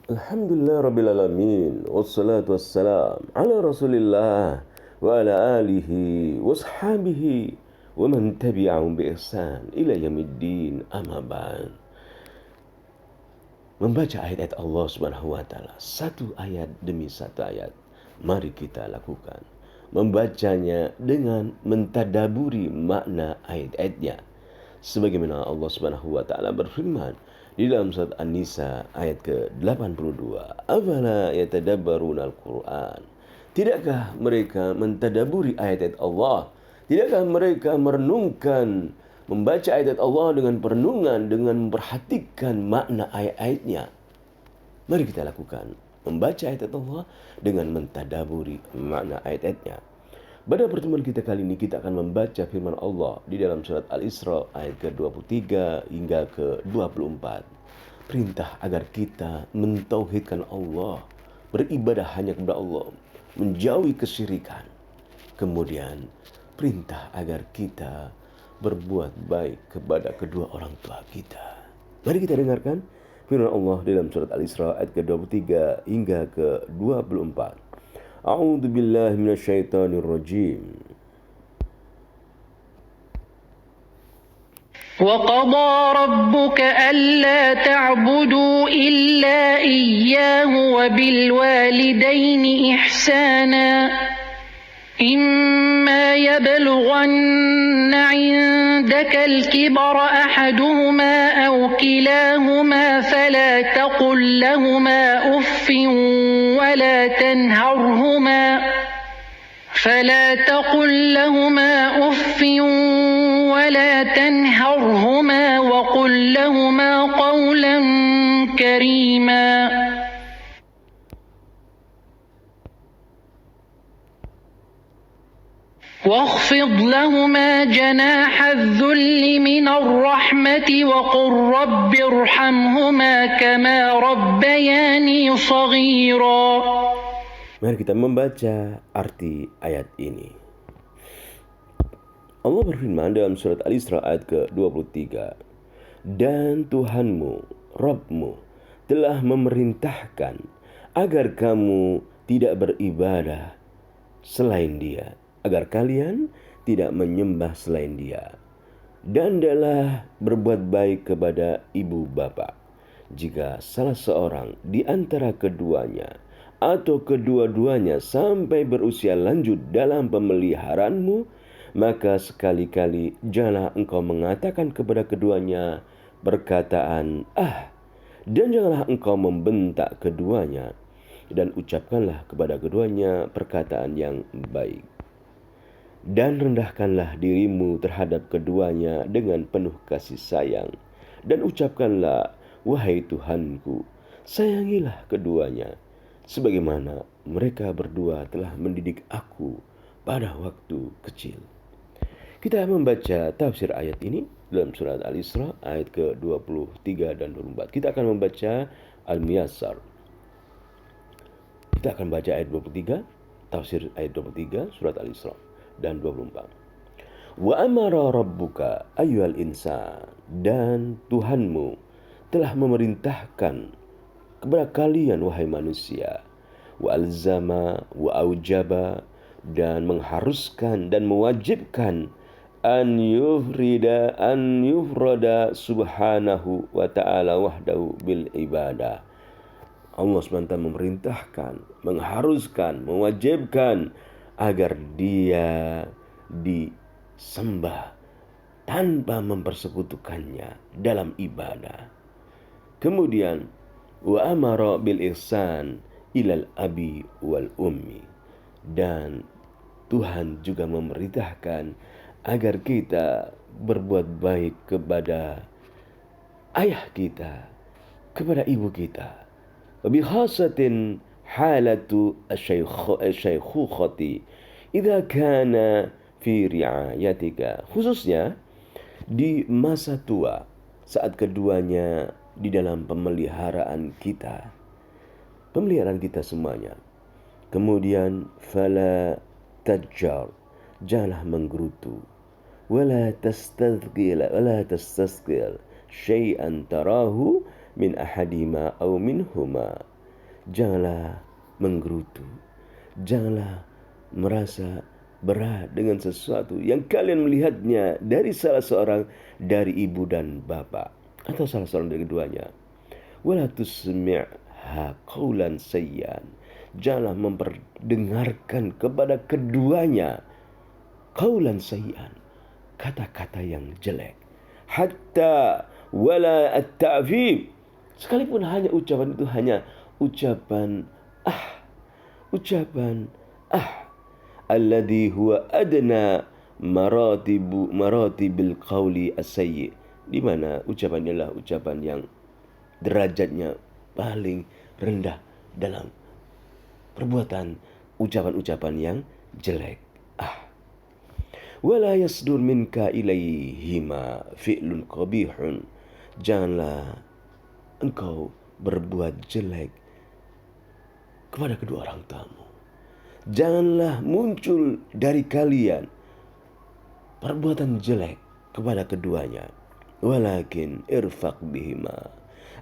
Alhamdulillah Rabbil Alamin. Wassalatu wassalam ala Rasulillah wa ala alihi wa sahabihi wa man tabi'ahum bi ihsan ila yaumiddin, amma ba'd. Membaca ayat-ayat Allah Subhanahu wa taala satu ayat demi satu ayat, mari kita lakukan. Membacanya dengan mentadaburi makna ayat-ayatnya. Sebagaimana Allah Subhanahu wa taala berfirman di dalam surat An-Nisa ayat ke-82, "Afala yatadabbaruna al-Qur'an?" Tidakkah mereka mentadaburi ayat-ayat Allah? Tidakkah mereka merenungkan, membaca ayat-ayat Allah dengan perenungan, dengan memperhatikan makna ayat-ayatnya? Mari kita lakukan membaca ayat-ayat Allah dengan mentadaburi makna ayat-ayatnya. Pada pertemuan kita kali ini kita akan membaca firman Allah di dalam surat Al-Isra ayat ke-23 hingga ke-24. Perintah agar kita mentauhidkan Allah, beribadah hanya kepada Allah, menjauhi kesyirikan. Kemudian perintah agar kita berbuat baik kepada kedua orang tua kita. Mari kita dengarkan firman Allah di dalam surat Al-Isra ayat ke-23 hingga ke-24. A'udzu billahi minasyaitonir rajim. وقضى ربك ألا تعبدوا إلا إياه وبالوالدين إحسانا إما يبلغن عندك الكبر أحدهما أو كلاهما فلا تقل لهما أف ولا تنهرهما وقل لهما قولا كريما. واخفض لهما جناح الذل من الرحمة وقل رب ارحمهما كما ربياني صغيرا. Mari kita membaca arti ayat ini. Allah berfirman dalam surat Al-Isra ayat ke-23. Dan Tuhanmu, Rabbmu, telah memerintahkan agar kamu tidak beribadah selain Dia, agar kalian tidak menyembah selain Dia. Dan adalah berbuat baik kepada ibu bapa. Jika salah seorang di antara keduanya atau kedua-duanya sampai berusia lanjut dalam pemeliharaanmu, maka sekali-kali janganlah engkau mengatakan kepada keduanya perkataan dan janganlah engkau membentak keduanya, dan ucapkanlah kepada keduanya perkataan yang baik. Dan rendahkanlah dirimu terhadap keduanya dengan penuh kasih sayang, dan ucapkanlah, wahai Tuhanku, sayangilah keduanya sebagaimana mereka berdua telah mendidik aku pada waktu kecil. Kita membaca tafsir ayat ini dalam surat Al-Isra ayat ke-23 dan 24. Kita akan membaca Al-Muyassar. Kita akan baca ayat 23, tafsir ayat 23 surat Al-Isra dan 24. Wa amara rabbuka ayyuhal insan, dan Tuhanmu telah memerintahkan kepada kalian wahai manusia, wa alzama wa aujaba, dan mengharuskan dan mewajibkan an yufrada subhanahu wa ta'ala wahdahu bil ibadah. Allah SWT memerintahkan, mengharuskan, mewajibkan agar Dia disembah tanpa mempersekutukannya dalam ibadah. Kemudian wa amara bil ihsan ilal abi wal ummi, dan Tuhan juga memerintahkan agar kita berbuat baik kepada ayah kita, kepada ibu kita. Bi khasatin halatu asy-syaykhukhati idza kana fi ri'ayatika, khususnya di masa tua saat keduanya di dalam pemeliharaan kita semuanya. Kemudian fala tajjar, janganlah menggerutu, wala tastasqil syai'an tarahu min ahadima aw minhuma, Janganlah menggerutu, janganlah merasa berat dengan sesuatu yang kalian melihatnya dari salah seorang dari ibu dan bapak, atau salah seorang dari keduanya. Wala tusmi'ha qawlan sayyan, janganlah memperdengarkan kepada keduanya qawlan sayyan, kata-kata yang jelek. Hatta wala at-ta'fif, sekalipun hanya ucapan itu hanya ucapan alladhi huwa adna maratibil qawli as-sayyi, di mana ucapan adalah ucapan yang derajatnya paling rendah dalam perbuatan ucapan-ucapan yang jelek. Wala yasdur minka ilaihima fi'lun qabihun, janganlah engkau berbuat jelek kepada kedua orang tuamu. Janganlah muncul dari kalian perbuatan jelek kepada keduanya. Walakin irfaq bihima,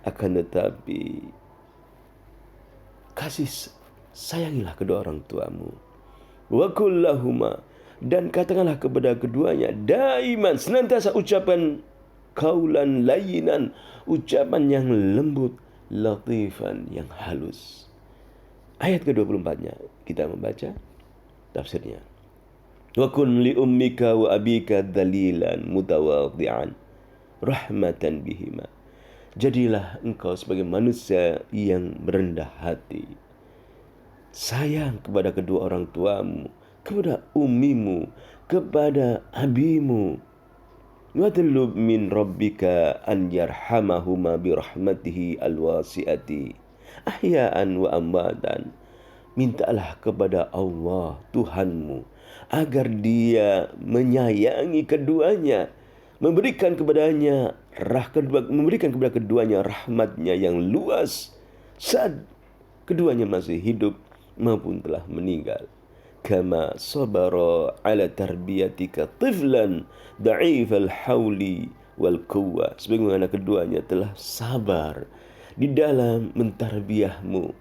akan tetapi kasih sayangilah kedua orang tuamu. Wa kullahuma, dan katakanlah kepada keduanya daiman, senantiasa ucapan qaulan layyinan, ucapan yang lembut, latifan, yang halus. Ayat ke-24-nya kita membaca tafsirnya. Wa kun li ummika wa abika dhalilan mutawadhi'an rahmatan bihima, jadilah engkau sebagai manusia yang merendah hati, sayang kepada kedua orang tuamu, kepada ummimu, kepada abimu. Watlub min rabbika an yarhamahuma birahmatihi alwasi'ati ahya'an wa amwatan, mintalah kepada Allah Tuhanmu agar Dia menyayangi keduanya, memberikan kepada keduanya rahmatnya yang luas saat keduanya masih hidup maupun telah meninggal. Kama sabara ala tarbiyatika tiflan da'ifal hauli wal quwwah, sebagaimana keduanya telah sabar di dalam mentarbiyahmu,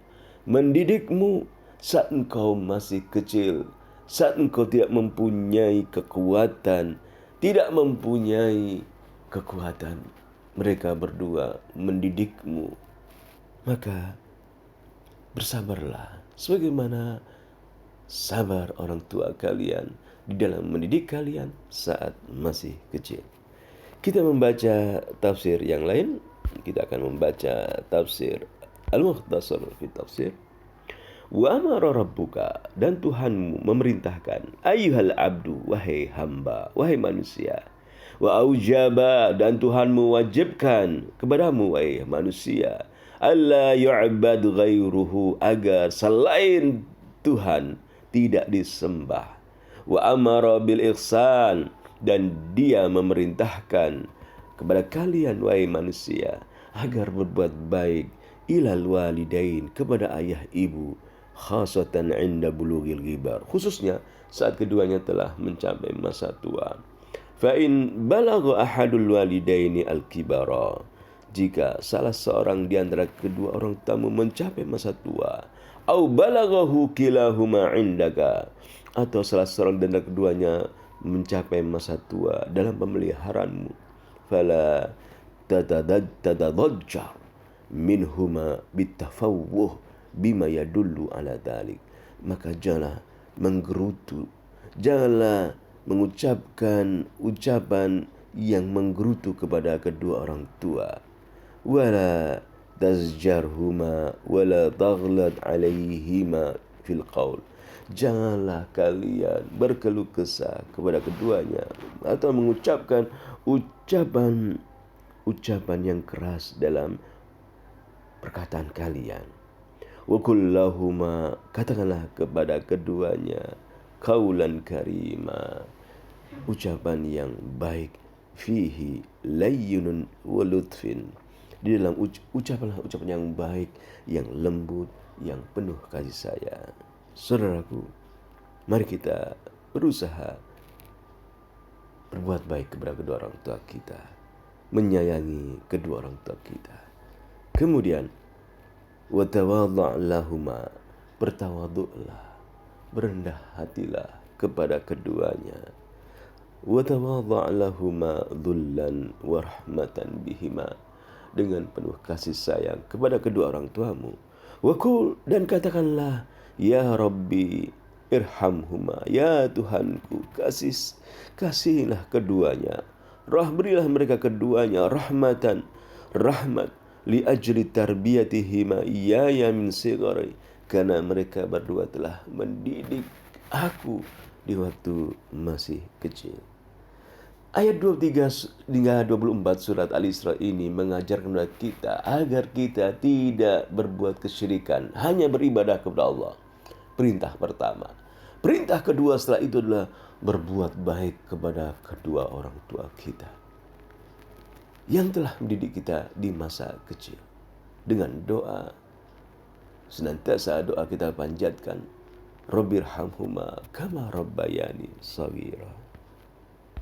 mendidikmu saat engkau masih kecil, saat engkau tidak mempunyai kekuatan, mereka berdua mendidikmu. Maka bersabarlah sebagaimana sabar orang tua kalian di dalam mendidik kalian saat masih kecil. Kita membaca tafsir yang lain. Kita akan membaca tafsir Al-Mukhtasar fi Tafsir. Wa amara rabbuka, dan Tuhanmu memerintahkan, ayyuhal abdu, wahai hamba, wahai manusia. Wa aujaba, dan Tuhanmu wajibkan kepadamu, wahai manusia, alla yu'bad ghairuhu, agar selain Tuhan tidak disembah. Wa amara bil ihsan, dan Dia memerintahkan kepada kalian, wahai manusia, agar berbuat baik ilal walidain, kepada ayah ibu, khasatan inda bulughil ghibar, khususnya saat keduanya telah mencapai masa tua. Fa in balagha ahadul walidaini al-kibara, jika salah seorang di antara kedua orang tamu mencapai masa tua, au balaghahu kilahuma indaka, atau salah seorang di antara keduanya mencapai masa tua dalam pemeliharaanmu, fala tatadajjar minhuma bitafawwuh bima yadullu ala dhalik, maka janganlah menggerutu, janganlah mengucapkan ucapan yang menggerutu kepada kedua orang tua. Wala tazjarhuma wala taghlad alaihima fil qaul, janganlah kalian berkeluh kesah kepada keduanya atau mengucapkan ucapan yang keras dalam perkataan kalian. Wa kullahuma, katakanlah kepada keduanya, qaulan karima, ucapan yang baik, fihi layyunun wa lutfin, di dalam ucapan yang baik, yang lembut, yang penuh kasih sayang. Saudaraku, mari kita berusaha berbuat baik kepada kedua orang tua kita, menyayangi kedua orang tua kita. Kemudian wa tawadha' lahuma, bertawaduklah, berendah hatilah kepada keduanya. Wa tawadha' lahuma dhullan wa rahmatan bihima, dengan penuh kasih sayang kepada kedua orang tuamu. Wa qul, dan katakanlah, ya Rabbi irhamhuma, ya Tuhanku, kasihilah keduanya. Berilah mereka keduanya rahmatan, rahmat, li ajri tarbiyatihima iyaya min sigari, karena mereka berdua telah mendidik aku di waktu masih kecil. Ayat 23 hingga 24 surat Al-Isra ini mengajarkan kepada kita agar kita tidak berbuat kesyirikan, hanya beribadah kepada Allah. Perintah pertama. Perintah kedua setelah itu adalah berbuat baik kepada kedua orang tua kita yang telah mendidik kita di masa kecil. Dengan doa, senantiasa doa kita panjatkan, Rabbirhamhuma kama rabbayani shaghira.